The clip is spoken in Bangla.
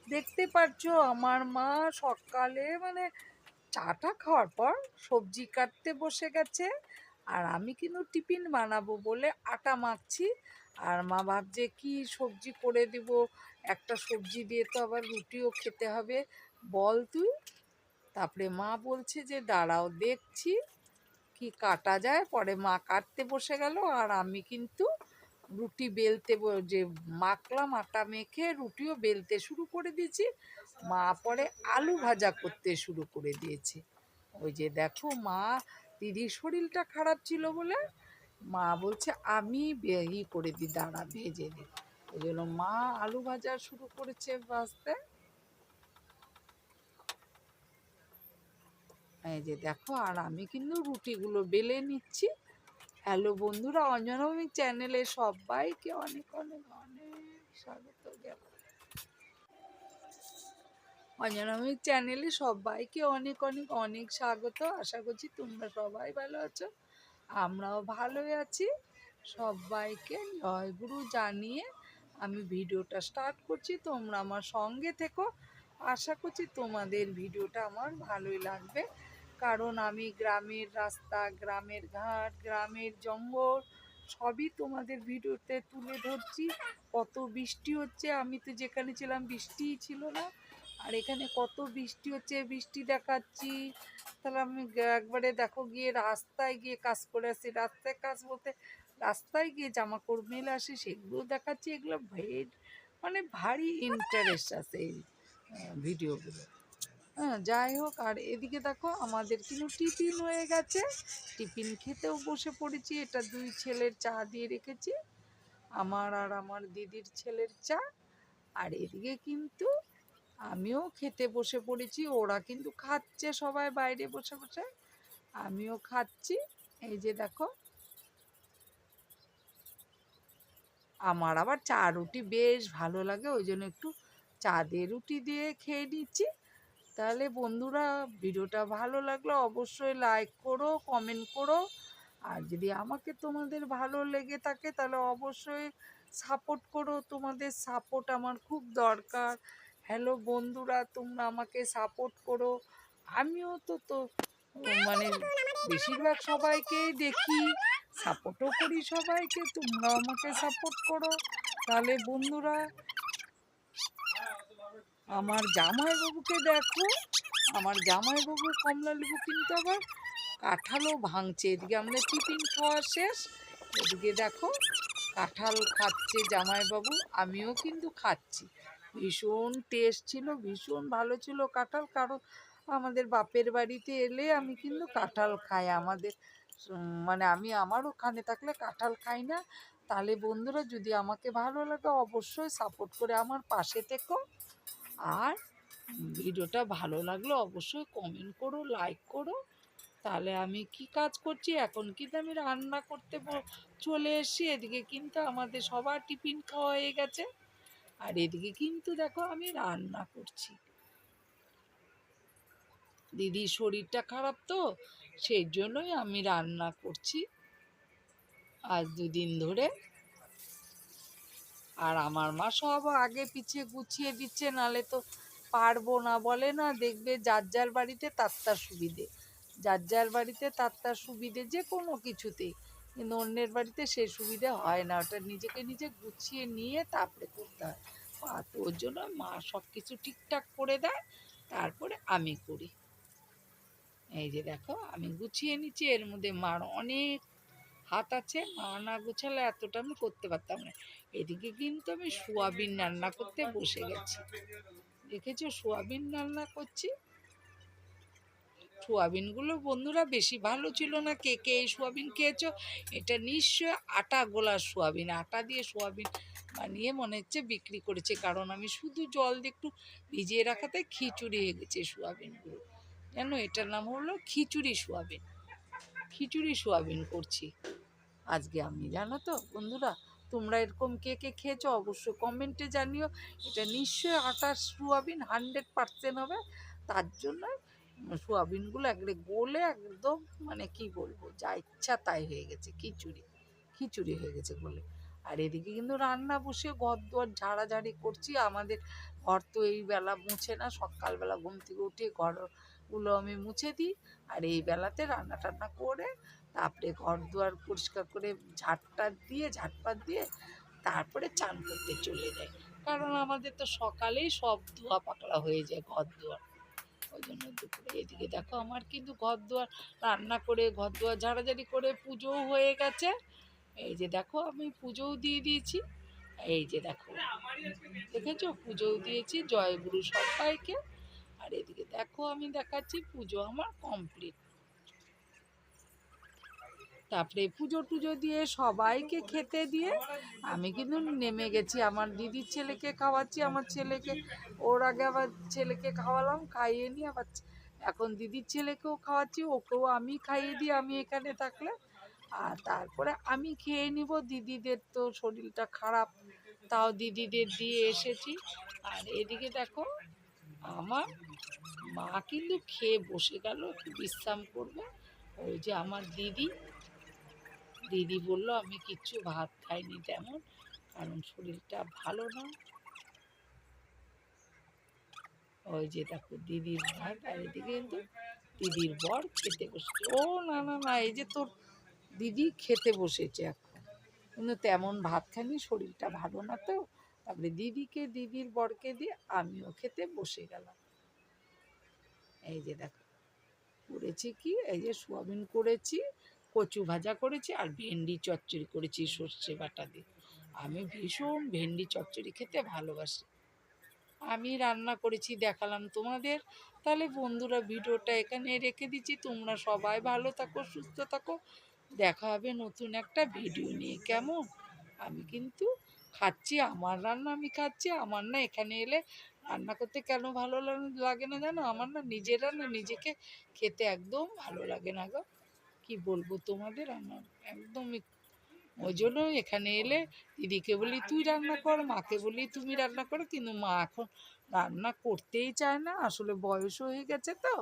দেখতে পাচ্ছ আমার মা সকালে মানে চাটা খাওয়ার পর সবজি কাটতে বসে গেছে, আর আমি কিন্তু টিফিন বানাবো বলে আটা মাখছি। আর মা ভাবছে কি সবজি করে দিব, একটা সবজি দিয়ে তো আবার রুটিও খেতে হবে, বল তুই। তারপরে মা বলছে যে দাঁড়াও দেখছি কি কাটা যায়। পরে মা কাটতে বসে গেল, আর আমি কিন্তু রুটি বেলতে যে মাখলাম, আটা মেখে রুটিও বেলতে শুরু করে দিয়েছি। মা পরে আলু ভাজা করতে শুরু করে দিয়েছে। ওই যে দেখো মা, দিদির শরীরটা খারাপ ছিল বলে মা বলছে আমি করে দিই, দাঁড়া ভেজে দিই। ওই জন্য মা আলু ভাজা শুরু করেছে ভাজতে। এই যে দেখো, আর আমি কিন্তু রুটিগুলো বেলে নিচ্ছি। হ্যালো বন্ধুরা, অঞ্জনভূমি চ্যানেলে সবাইকে অনেক অনেক অনেক স্বাগত। অঞ্জনভূমি চ্যানেলে সবাইকে অনেক অনেক অনেক স্বাগত। আশা করছি তোমরা সবাই ভালো আছো, আমরাও ভালোই আছি। সবাইকে জয়গুরু জানিয়ে আমি ভিডিওটা স্টার্ট করছি। তোমরা আমার সঙ্গে থেকো, আশা করছি তোমাদের ভিডিওটা আমার ভালোই লাগবে। কারণ আমি গ্রামের রাস্তা, গ্রামের ঘাট, গ্রামের জঙ্গল সবই তোমাদের ভিডিওতে তুলে ধরছি। কত বৃষ্টি হচ্ছে, আমি তো যেখানে ছিলাম বৃষ্টিই ছিল না, আর এখানে কত বৃষ্টি হচ্ছে, বৃষ্টি দেখাচ্ছি। তাহলে আমি একবারে দেখো গিয়ে রাস্তায় গিয়ে কাজ করে আসি। রাস্তায় কাজ বলতে রাস্তায় গিয়ে জামা কাপড় মেলে আসি, সেগুলো দেখাচ্ছি। এগুলো মানে ভারী ইন্টারেস্ট আছে এই ভিডিওগুলো। হ্যাঁ, যাই হোক, আর এদিকে দেখো আমাদের কিন্তু টিফিন হয়ে গেছে, টিফিন খেতেও বসে পড়েছি। এটা দুই ছেলের চা দিয়ে রেখেছি, আমার আর আমার দিদির ছেলের চা। আর এদিকে কিন্তু আমিও খেতে বসে পড়েছি, ওরা কিন্তু খাচ্ছে সবাই বাইরে বসে বসে, আমিও খাচ্ছি। এই যে দেখো, আমার আবার চা রুটি বেশ ভালো লাগে, ওই জন্য একটু চা দিয়ে রুটি দিয়ে খেয়ে নিচ্ছি। তাহলে বন্ধুরা, ভিডিওটা ভালো লাগলে অবশ্যই লাইক করো, কমেন্ট করো। আর যদি আমাকে তোমাদের ভালো লেগে থাকে তাহলে অবশ্যই সাপোর্ট করো, তোমাদের সাপোর্ট আমার খুব দরকার। হ্যালো বন্ধুরা, তোমরা আমাকে সাপোর্ট করো। আমিও তো মানে বেশিরভাগ সবাইকেই দেখি, সাপোর্টও করি সবাইকে, তোমরাও আমাকে সাপোর্ট করো। তাহলে বন্ধুরা, আমার জামাইবাবুকে দেখো, আমার জামাইবাবু কমলা লেবু কিন্তু আবার কাঁঠালও ভাঙছে। এদিকে আমাদের টিফিন খাওয়া শেষ, এদিকে দেখো কাঁঠাল খাচ্ছে জামাইবাবু, আমিও কিন্তু খাচ্ছি। ভীষণ টেস্ট ছিল, ভীষণ ভালো ছিল কাঁঠাল। কারণ আমাদের বাপের বাড়িতে এলে আমি কিন্তু কাঁঠাল খাই। আমাদের মানে আমি আমার ওখানে থাকলে কাঁঠাল খাই না। তাহলে বন্ধুরা, যদি আমাকে ভালো লাগে অবশ্যই সাপোর্ট করে আমার পাশে থেকো। আর ভিডিওটা ভালো লাগলে অবশ্যই কমেন্ট করো, লাইক করো। তাহলে আমি কি কাজ করছি এখন, কিন্তু আমি রান্না করতে চলে এসেছি। এদিকে কিন্তু আমাদের সবার টিফিন খাওয়া হয়ে গেছে, আর এদিকে কিন্তু দেখো আমি রান্না করছি। দিদির শরীরটা খারাপ তো, সেই জন্যই আমি রান্না করছি আজ দুদিন ধরে। আর আমার মা সব আগে পিছিয়ে গুছিয়ে দিচ্ছে, নালে তো পারবো না। বলে না, দেখবে যার যার বাড়িতে তার তার সুবিধে, যার যার বাড়িতে তার তার সুবিধে যে কোনো কিছুতেই, কিন্তু অন্যের বাড়িতে সে সুবিধে হয় না। ওটা নিজেকে নিজে গুছিয়ে নিয়ে তারপরে করতে হয়। তো ওর জন্য মা সব কিছু ঠিকঠাক করে দেয়, তারপরে আমি করি। এই যে দেখো আমি গুছিয়ে নিচ্ছি, এর মধ্যে মার অনেক হাত আছে, মা না গোছালে এতটা আমি করতে পারতাম না। এদিকে কিন্তু আমি সোয়াবিন রান্না করতে বসে গেছি, দেখেছো সোয়াবিন রান্না করছি। সোয়াবিনগুলো বন্ধুরা বেশি ভালো ছিল না। কে কে এই সোয়াবিন খেয়েছো? এটা নিশ্চয় আটা গোলা সোয়াবিন, আটা দিয়ে সোয়াবিন বানিয়ে মনে হচ্ছে বিক্রি করেছে, কারণ আমি শুধু জল দিয়ে একটু ভিজিয়ে রাখাতে খিচুড়ি হয়ে গেছে সোয়াবিনগুলো। জানো, এটার নাম হলো খিচুড়ি সোয়াবিন, খিচুড়ি সোয়াবিন করছি আজকে আমি। জানো তো বন্ধুরা, তোমরা এরকম কে কে খেয়েছো অবশ্যই কমেন্টে জানিও। এটা নিশ্চয়ই আটার সোয়াবিন 100% হবে। তার জন্য সোয়াবিনগুলো একবারে গলে একদম মানে কি বলবো, যা ইচ্ছা তাই হয়ে গেছে, খিচুড়ি খিচুড়ি হয়ে গেছে বলে। আর এদিকে কিন্তু রান্না বসে ঘর দুয়ার ঝাড়াঝাড়ি করছি। আমাদের ঘর তো এই বেলা মুছে না, সকালবেলা ঘুম থেকে উঠে ঘরগুলো আমি মুছে দিই, আর এই বেলাতে রান্না টান্না করে তারপরে ঘর দুয়ার পরিষ্কার করে ঝাটপাট দিয়ে তারপরে চান করতে চলে যাই, কারণ আমাদের তো সকালেই সব ধোয়া পাকলা হয়ে যায় ঘর দুয়ার। ওই জন্য দুপুরে এদিকে দেখো আমার কিন্তু ঘর দুয়ার রান্না করে ঘর দুয়ার ঝাড়াঝাড়ি করে পুজোও হয়ে গেছে। এই যে দেখো আমি পুজোও দিয়ে দিয়েছি, এই যে দেখো দেখেছো পুজোও দিয়েছি জয়গুরু সবাইকে। আর এদিকে দেখো আমি দেখাচ্ছি পুজো আমার কমপ্লিট। তারপরে পুজো টুজো দিয়ে সবাইকে খেতে দিয়ে আমি কিন্তু নেমে গেছি, আমার দিদির ছেলেকে খাওয়াচ্ছি, আমার ছেলেকে ওর আগে আবার ছেলেকে খাওয়ালাম, খাইয়ে নিয়ে আবার এখন দিদির ছেলেকেও খাওয়াচ্ছি, ওকেও আমি খাইয়ে দিই আমি এখানে থাকলে। আর তারপরে আমি খেয়ে নিব, দিদিদের তো শরীরটা খারাপ, তাও দিদিদের দিয়ে এসেছি। আর এদিকে দেখো আমার মা কিন্তু খেয়ে বসে গেল, একটু বিশ্রাম করবে। ওই যে আমার দিদি বলল আমি কিচ্ছু ভাত খাইনি তেমন, কারণ শরীরটা ভালো না। ওই যে দেখো দিদির ভাত, আর এদিকে কিন্তু দিদির বর খেতে বসেছে। ও না না না, এই যে তোর দিদি খেতে বসেছে এখন, কিন্তু তেমন ভাত খাইনি, শরীরটা ভালো না তো। তারপরে দিদির বরকে দিয়ে আমিও খেতে বসে গেলাম। এই যে দেখো করেছি কি, এই যে সোয়াবিন করেছি, কচু ভাজা করেছি, আর ভেন্ডি চচ্চড়ি করেছি সর্ষে বাটা দিয়ে। আমি ভীষণ ভেন্ডি চচ্চড়ি খেতে ভালোবাসি। আমি রান্না করেছি দেখালাম তোমাদের। তাহলে বন্ধুরা ভিডিওটা এখানে রেখে দিচ্ছি, তোমরা সবাই ভালো থাকো সুস্থ থাকো, দেখা হবে নতুন একটা ভিডিও নিয়ে, কেমন? আমি কিন্তু খাচ্ছি আমার রান্না, আমি খাচ্ছি আমার, না এখানে এলে রান্না করতে কেন ভালো লাগে না জানো? আমার না নিজের রান্না নিজেকে খেতে একদম ভালো লাগে না গো, কি বলবো তোমাদের, আমার একদমই। ওই জন্য এখানে এলে দিদিকে বলি তুই রান্না কর, মাকে বলি তুমি রান্না করো, কিন্তু মা এখন রান্না করতেই চায় না, আসলে বয়স হয়ে গেছে তো।